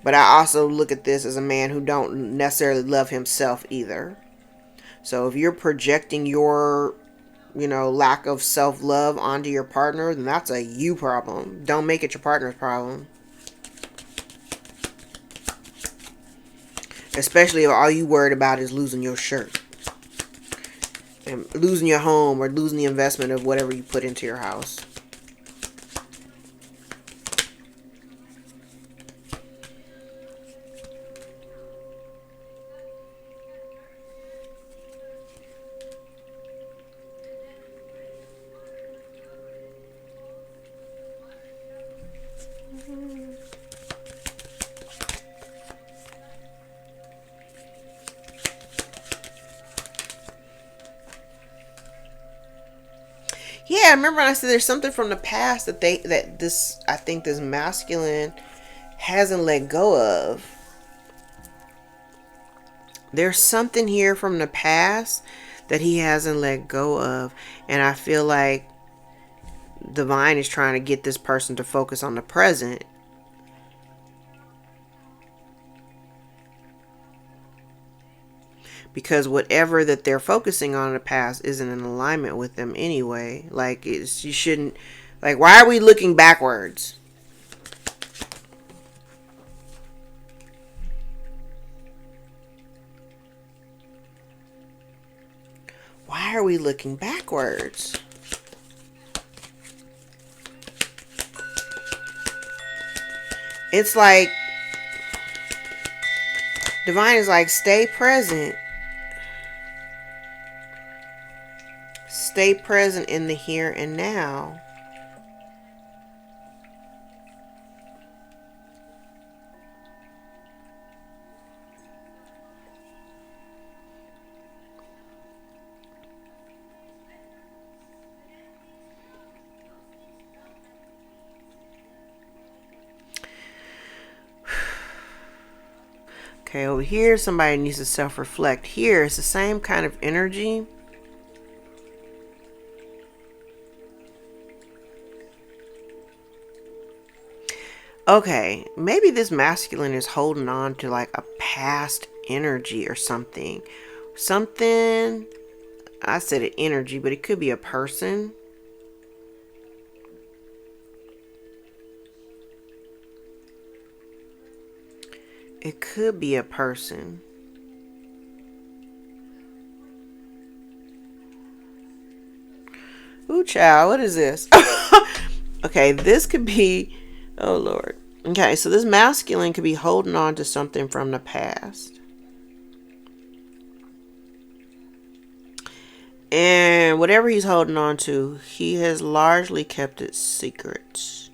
But I also look at this as a man who don't necessarily love himself either. So if you're projecting your, you know, lack of self-love onto your partner, then that's a you problem. Don't make it your partner's problem. Especially if all you worried about is losing your shirt. And losing your home or losing the investment of whatever you put into your house. Yeah, remember when I said there's something from the past that I think this masculine hasn't let go of. There's something here from the past that he hasn't let go of. And I feel like Divine is trying to get this person to focus on the present. Because whatever that they're focusing on in the past isn't in alignment with them anyway. Like, you shouldn't, like, why are we looking backwards? Why are we looking backwards? It's like Divine is like, stay present. Stay present in the here and now. Okay, over here, somebody needs to self-reflect. Here, it's the same kind of energy. Okay, maybe this masculine is holding on to like a past energy or something. Something, I said an energy, but it could be a person. It could be a person. Ooh, child, what is this? Okay, this could be, oh Lord. Okay, so this masculine could be holding on to something from the past. And whatever he's holding on to, he has largely kept it secret.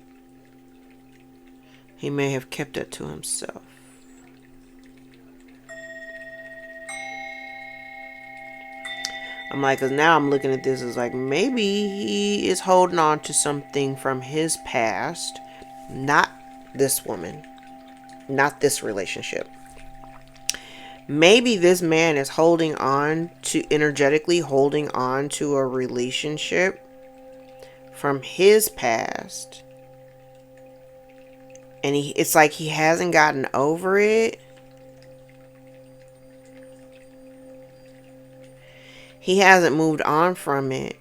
He may have kept it to himself. I'm like, because now I'm looking at this as like, maybe he is holding on to something from his past. Not this woman. Not this relationship. Maybe this man is holding on to, energetically holding on to a relationship from his past. And it's like he hasn't gotten over it. He hasn't moved on from it.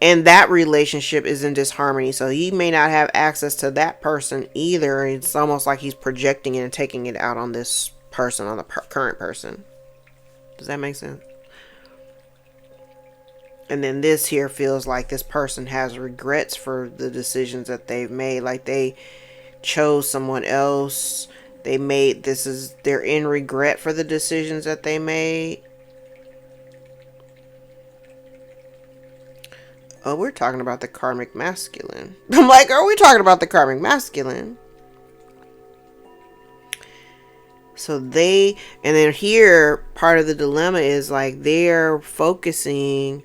And that relationship is in disharmony. So he may not have access to that person either. It's almost like he's projecting it and taking it out on this person, on the current person. Does that make sense? And then this here feels like this person has regrets for the decisions that they've made. Like they chose someone else. They're in regret for the decisions that they made. Oh, we're talking about the karmic masculine. I'm like, are we talking about the karmic masculine? So and then here, part of the dilemma is like they're focusing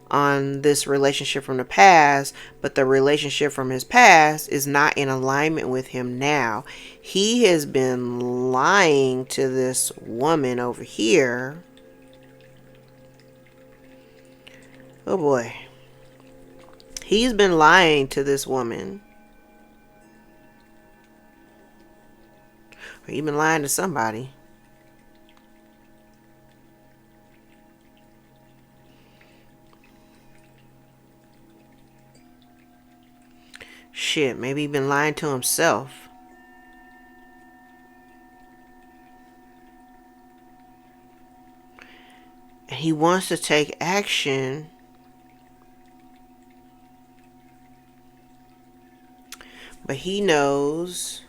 on this relationship from the past, but the relationship from his past is not in alignment with him now. He has been lying to this woman over here. Oh boy. He's been lying to this woman. Or he's been lying to somebody. Shit, maybe he's been lying to himself. And he wants to take action. But he knows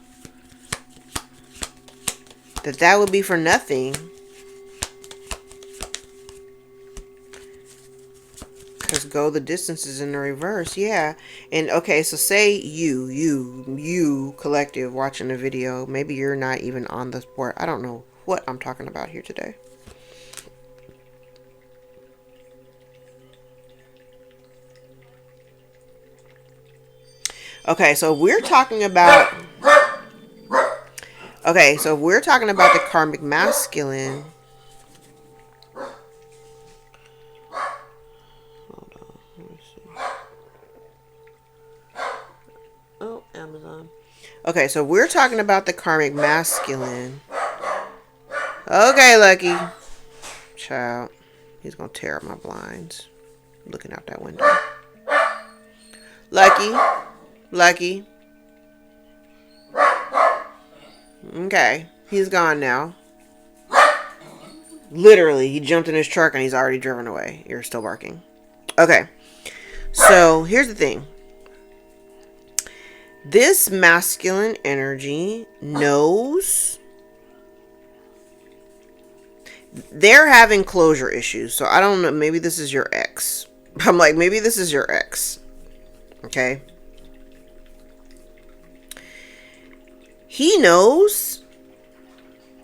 that would be for nothing. Because go the distances in the reverse. Yeah. And okay, so say you collective watching the video. Maybe you're not even on the board. I don't know what I'm talking about here today. Okay, so we're talking about the karmic masculine. Hold on, let me see. Oh, Amazon. Okay, so we're talking about the karmic masculine. Okay, Lucky. Child. He's gonna tear up my blinds. Looking out that window. Lucky. Okay. He's gone now. Literally, he jumped in his truck and he's already driven away. You're still barking. Okay. So, here's the thing. This masculine energy knows they're having closure issues. So, I don't know. Maybe this is your ex. I'm like, maybe this is your ex. Okay. He knows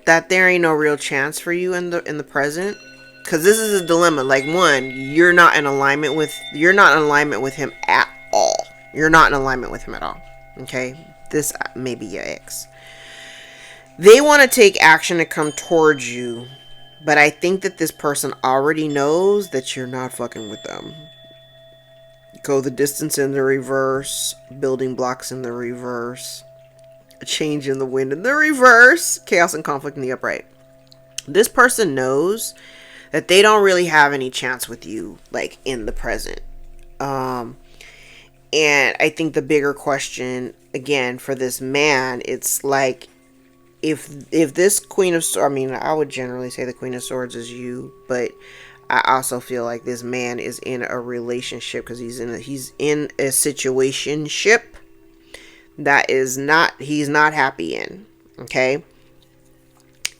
that there ain't no real chance for you in the present, because this is a dilemma. Like, one, you're not in alignment with him at all. You're not in alignment with him at all. Okay, this may be your ex. They want to take action to come towards you, but I think that this person already knows that you're not fucking with them. Go the distance in the reverse, building blocks in the reverse. A change in the wind in the reverse. Chaos and conflict in the upright. This person knows that they don't really have any chance with you, like, in the present. And I think the bigger question, again, for this man, it's like, if this Queen of Swords, I mean, I would generally say the Queen of Swords is you, but I also feel like this man is in a relationship because he's in a situationship that he's not happy in. Okay.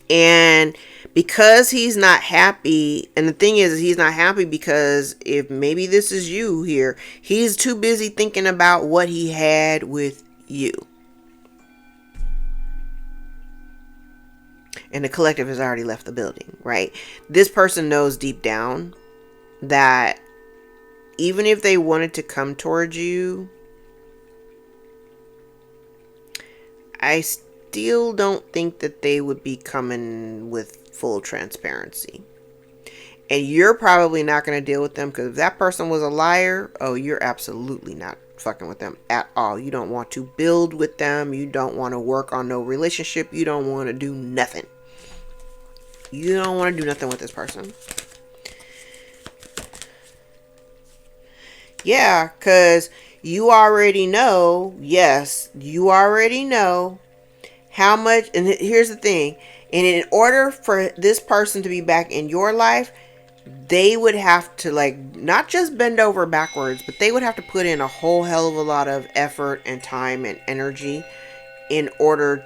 And because he's not happy, and the thing is he's not happy because if maybe this is you here, he's too busy thinking about what he had with you. And the collective has already left the building, right? This person knows deep down that even if they wanted to come towards you, I still don't think that they would be coming with full transparency. And you're probably not going to deal with them because if that person was a liar, oh, you're absolutely not fucking with them at all. You don't want to build with them. You don't want to work on no relationship. You don't want to do nothing. You don't want to do nothing with this person. Yeah, because you already know, yes, you already know how much, and here's the thing, and in order for this person to be back in your life, they would have to, like, not just bend over backwards, but they would have to put in a whole hell of a lot of effort and time and energy in order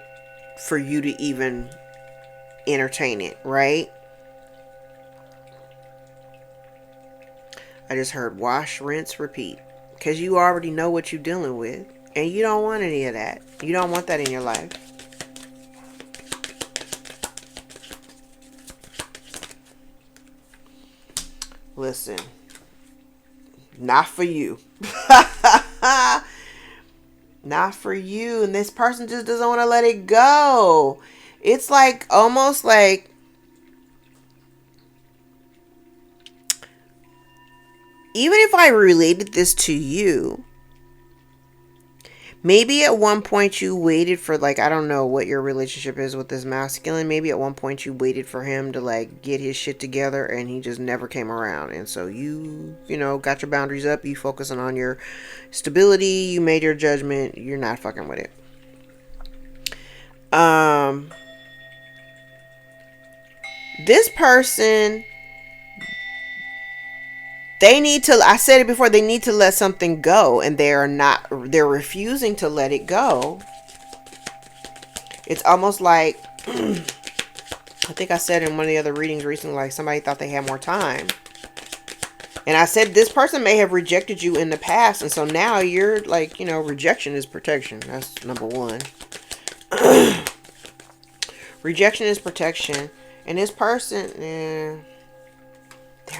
for you to even entertain it, right? I just heard wash, rinse, repeat. Because you already know what you're dealing with. And you don't want any of that. You don't want that in your life. Listen. Not for you. Not for you. And this person just doesn't want to let it go. It's like, almost like, even if I related this to you, maybe at one point you waited for, like, I don't know what your relationship is with this masculine. Maybe at one point you waited for him to, like, get his shit together and he just never came around. And so you know, got your boundaries up. You focusing on your stability. You made your judgment. You're not fucking with it. This person, they need to, I said it before, they need to let something go, and they're refusing to let it go. It's almost like, I think I said in one of the other readings recently, like somebody thought they had more time. And I said this person may have rejected you in the past, and so now you're like, you know, rejection is protection. That's number one. Rejection is protection. And this person, they're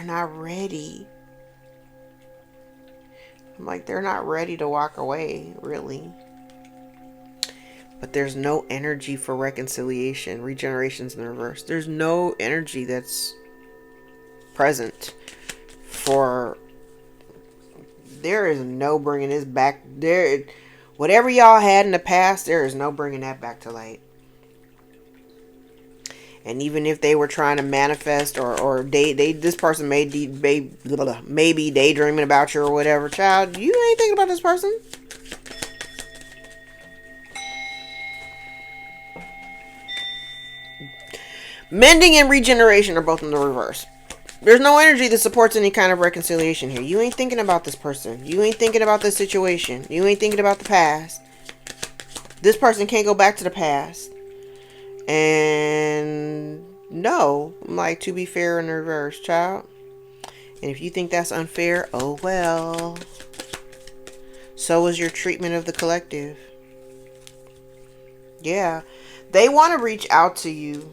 not ready. I'm like, they're not ready to walk away, really. But there's no energy for reconciliation. Regeneration's in the reverse. There's no energy that's present for, there is no bringing this back. There, whatever y'all had in the past, there is no bringing that back to light. And even if they were trying to manifest, or this person may be daydreaming about you or whatever, child, you ain't thinking about this person. Mending and regeneration are both in the reverse. There's no energy that supports any kind of reconciliation here. You ain't thinking about this person. You ain't thinking about this situation. You ain't thinking about the past. This person can't go back to the past. And no, I'm like, to be fair, in reverse, child. And if you think that's unfair, oh well. So is your treatment of the collective. Yeah, they want to reach out to you.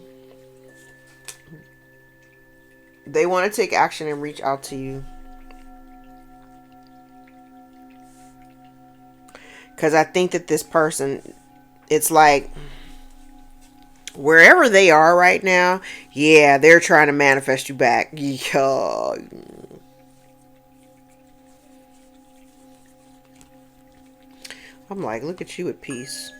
They want to take action and reach out to you. Because I think that this person, it's like, wherever they are right now, yeah, they're trying to manifest you back. Yeah. I'm like, look at you at peace.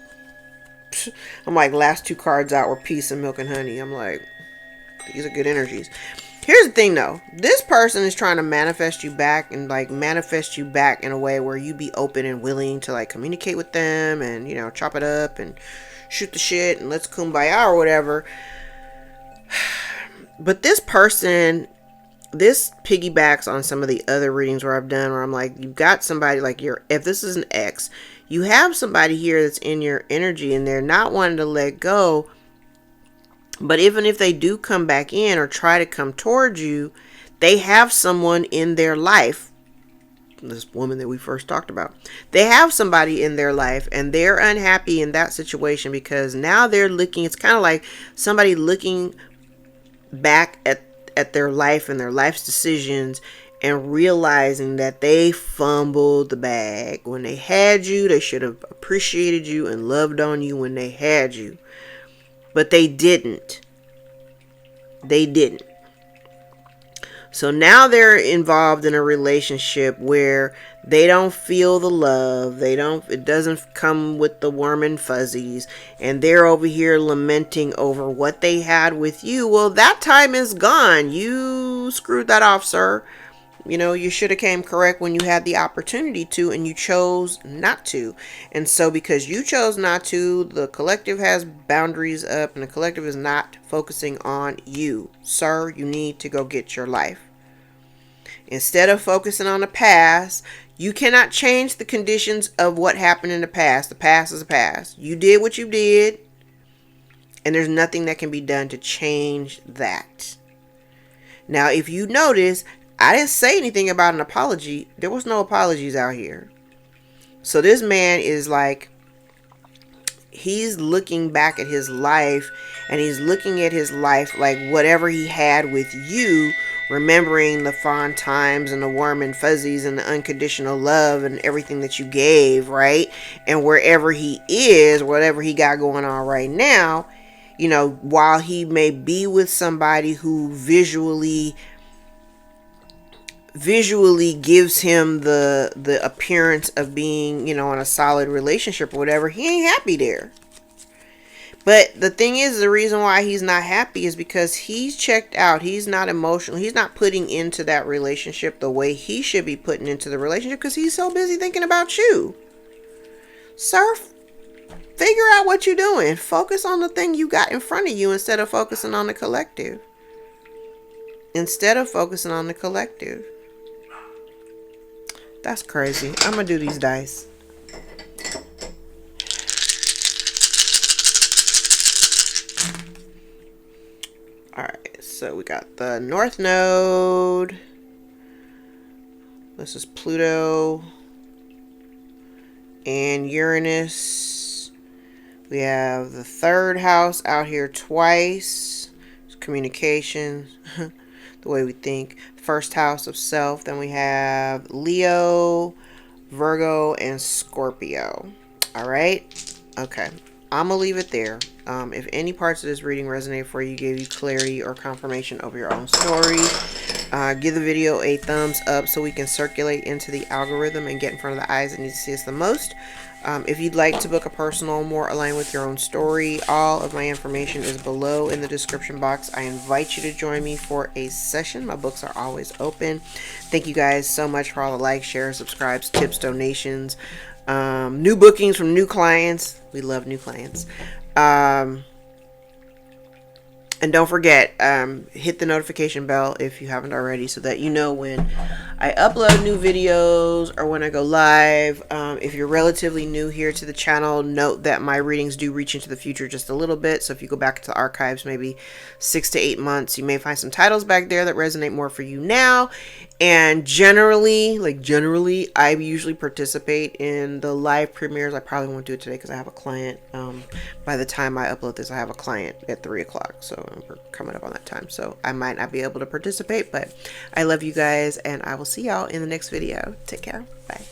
I'm like, last two cards out were peace and milk and honey. I'm like, these are good energies. Here's the thing though. This person is trying to manifest you back, and like manifest you back in a way where you be open and willing to like communicate with them and, you know, chop it up and shoot the shit and let's kumbaya or whatever. But this person this piggybacks on some of the other readings where I've done where I'm like, you've got somebody like if this is an ex, you have somebody here that's in your energy and they're not wanting to let go. But even if they do come back in or try to come towards you, they have someone in their life. This woman that we first talked about, they have somebody in their life and they're unhappy in that situation because now they're looking, it's kind of like somebody looking back at their life and their life's decisions and realizing that they fumbled the bag. When they had you, they should have appreciated you and loved on you when they had you. But they didn't. They didn't. So now they're involved in a relationship where they don't feel the love. It doesn't come with the warm and fuzzies. And they're over here lamenting over what they had with you. Well, that time is gone. You screwed that off, sir. You know, you should have came correct when you had the opportunity to, and you chose not to. And so because you chose not to, the collective has boundaries up and the collective is not focusing on you. Sir, you need to go get your life. Instead of focusing on the past, you cannot change the conditions of what happened in the past. The past is the past. You did what you did, and there's nothing that can be done to change that. Now, if you notice, I didn't say anything about an apology. There was no apologies out here. So this man is like, he's looking back at his life, and he's looking at his life like whatever he had with you, remembering the fond times and the warm and fuzzies and the unconditional love and everything that you gave, right? And wherever he is, whatever he got going on right now, you know, while he may be with somebody who visually gives him the appearance of being, you know, in a solid relationship or whatever, he ain't happy there. But the thing is, the reason why he's not happy is because he's checked out. He's not emotional. He's not putting into that relationship the way he should be putting into the relationship because he's so busy thinking about you. Sir, figure out what you're doing. Focus on the thing you got in front of you instead of focusing on the collective. That's crazy. I'm going to do these dice. Alright, so we got the North Node. This is Pluto and Uranus. We have the third house out here twice. It's communication, the way we think. First house of self. Then we have Leo, Virgo, and Scorpio. Alright, okay. I'm going to leave it there. If any parts of this reading resonate for you, gave you clarity or confirmation over your own story, give the video a thumbs up so we can circulate into the algorithm and get in front of the eyes that need to see us the most. If you'd like to book a personal more aligned with your own story, all of my information is below in the description box. I invite you to join me for a session. My books are always open. Thank you guys so much for all the likes, shares, subscribes, tips, donations, new bookings from new clients. We love new clients. And don't forget, hit the notification bell if you haven't already so that you know when I upload new videos or when I go live. If you're relatively new here to the channel, note that my readings do reach into the future just a little bit. So if you go back to the archives, maybe 6 to 8 months, you may find some titles back there that resonate more for you now. And generally, I usually participate in the live premieres. I probably won't do it today because I have a client. By the time I upload this, I have a client at 3 o'clock. So we're coming up on that time. So I might not be able to participate, but I love you guys and I will see y'all in the next video. Take care. Bye.